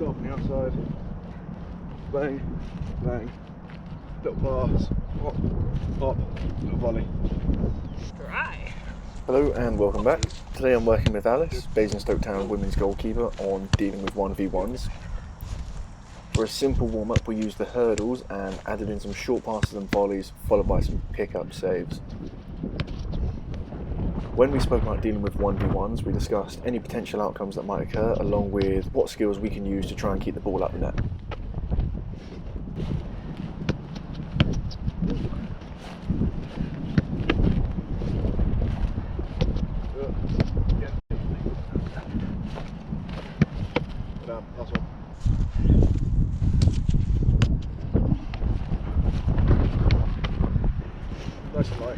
stop on the outside, bang, bang, little pass, hop, hop, little volley. Right. Hello and welcome back. Today I'm working with Alice, Basingstoke Town women's goalkeeper, on dealing with 1v1s. For a simple warm-up we used the hurdles and added in some short passes and volleys followed by some pick-up saves. When we spoke about dealing with 1v1s, we discussed any potential outcomes that might occur along with what skills we can use to try and keep the ball up the net. Last one. Nice and light.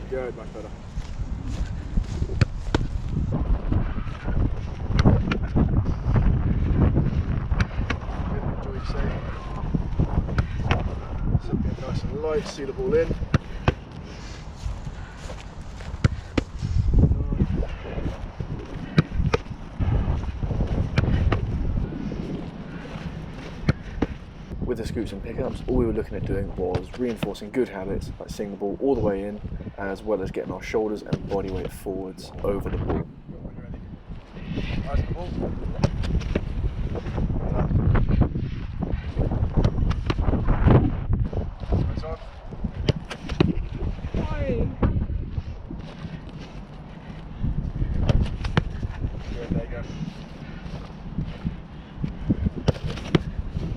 Good, much better. Good, enjoy your save. Something nice and light, see the ball in. With the scoops and pickups, all we were looking at doing was reinforcing good habits, like seeing the ball all the way in, as well as getting our shoulders and body weight forwards over the ball.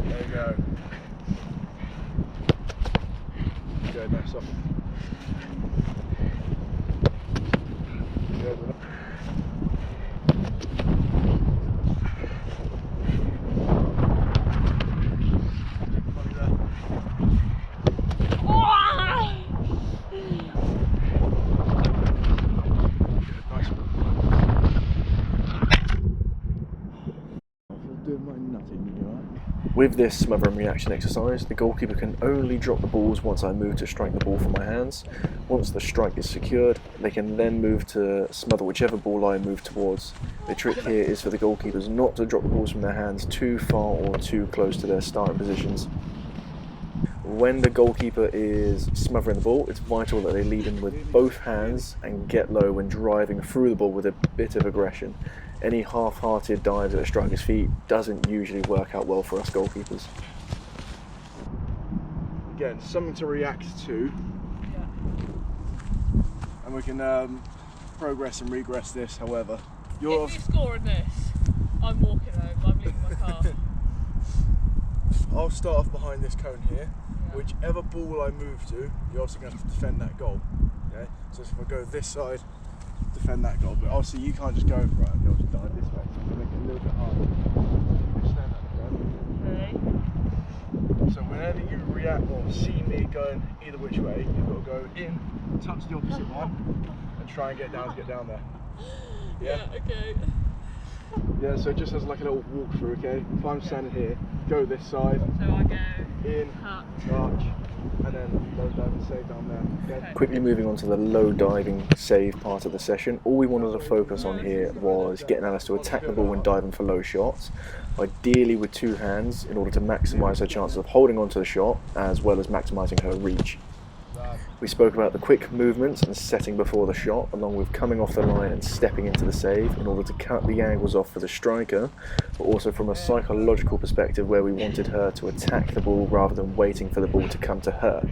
There you go. Good, nice off. Good. With this smother and reaction exercise, the goalkeeper can only drop the balls once I move to strike the ball from my hands. Once the strike is secured, they can then move to smother whichever ball I move towards. The trick here is for the goalkeepers not to drop the balls from their hands too far or too close to their starting positions. When the goalkeeper is smothering the ball, it's vital that they lead in with both hands and get low when driving through the ball with a bit of aggression. Any half-hearted dives at a striker's feet doesn't usually work out well for us goalkeepers. Again, something to react to, and we can progress and regress this. However, if you're scoring this, I'm walking home. I'm leaving my car. I'll start off behind this cone here. Whichever ball I move to, you're also going to have to defend that goal. Okay, so if I go this side, defend that goal, but obviously you can't just go right. I'll just dive this way, so make it a little bit harder. Stand at the front. Okay. So whenever you react or see me going either which way, you've got to go in, touch the opposite one, and try and get down to get down there. Yeah. Okay. Yeah. So just as like a little walkthrough. Okay. If I'm standing here, go this side. So I go in, touch, and then low dive and save down there. Okay. Quickly moving on to the low diving save part of the session, all we wanted to focus on here was getting Alice to attack the ball when diving for low shots, ideally with two hands in order to maximise her chances of holding on to the shot as well as maximising her reach. We spoke about the quick movements and setting before the shot, along with coming off the line and stepping into the save in order to cut the angles off for the striker, but also from a psychological perspective where we wanted her to attack the ball rather than waiting for the ball to come to her.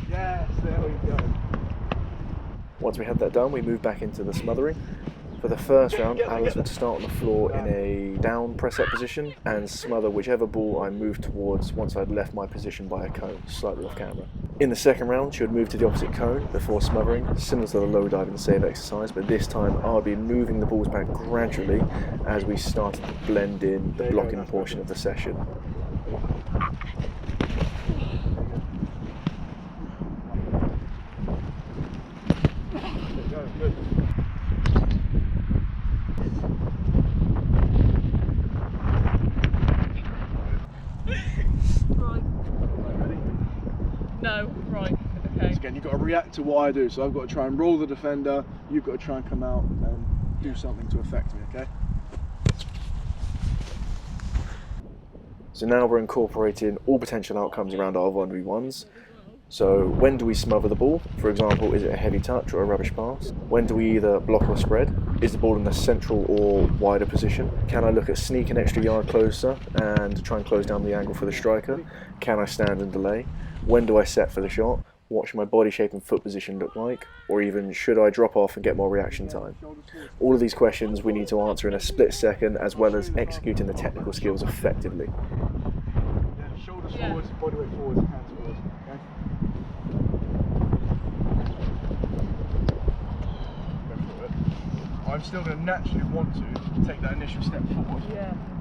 Yes, there we go. Once we had that done, we moved back into the smothering. For the first round, Alice would start on the floor in a down press-up position and smother whichever ball I moved towards once I'd left my position by a cone, slightly off camera. In the second round, she would move to the opposite cone before smothering, similar to the low dive and save exercise, but this time I'll be moving the balls back gradually as we started to blend in the blocking portion of the session. No, right, okay. Again, you've got to react to what I do. So I've got to try and roll the defender, you've got to try and come out and do something to affect me, okay? So now we're incorporating all potential outcomes around our 1v1s. So when do we smother the ball? For example, is it a heavy touch or a rubbish pass? When do we either block or spread? Is the ball in the central or wider position? Can I look at sneak an extra yard closer and try and close down the angle for the striker? Can I stand and delay? When do I set for the shot? What should my body shape and foot position look like? Or even, should I drop off and get more reaction time? All of these questions we need to answer in a split second, as well as executing the technical skills effectively. Yeah, shoulders forwards, body weight forwards, hands forwards, okay? I'm still going to naturally want to take that initial step forward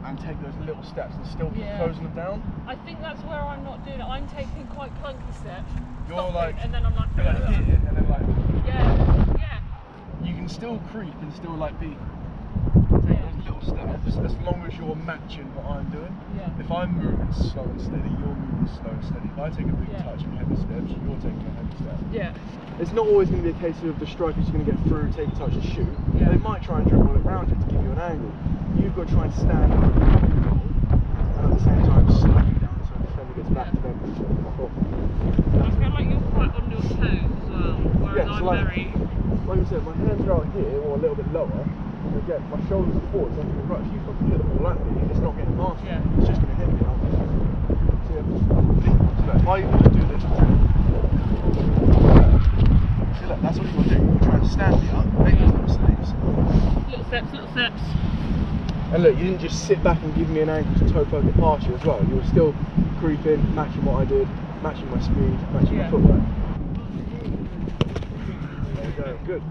and take those little steps and still keep closing them down. I think that's where I'm not doing it. I'm taking quite clunky steps. You're stopping, like, and then I'm like, you're like hit it, and then like, yeah. You can still creep and still like be take those little steps as long as you're matching what I'm doing. Yeah. If I'm moving slow and steady, you're moving slow and steady. If I take a big touch and heavy steps, you're taking a heavy step. Yeah. It's not always going to be a case of the striker's going to get through, take a touch and shoot. Yeah. They might try and dribble it around you to give you an angle. You've got to try and stand up and cover the goal, and at the same time slow you down so the defender gets back to them. I feel like you're quite on your toes as well, whereas I'm like, very... Like I said, my hands are out here or a little bit lower. Again, my shoulders are forward, so I'm thinking, right, if you fucking hit the ball at me, it's not getting past me. It's just going to hit me. So if I want to do this, look, that's what you want to do. You try and stand me up, make those little saves. Little steps. And look, you didn't just sit back and give me an angle to toe poke it past you as well. You were still creeping, matching what I did, matching my speed, matching my footwork. There you go, good.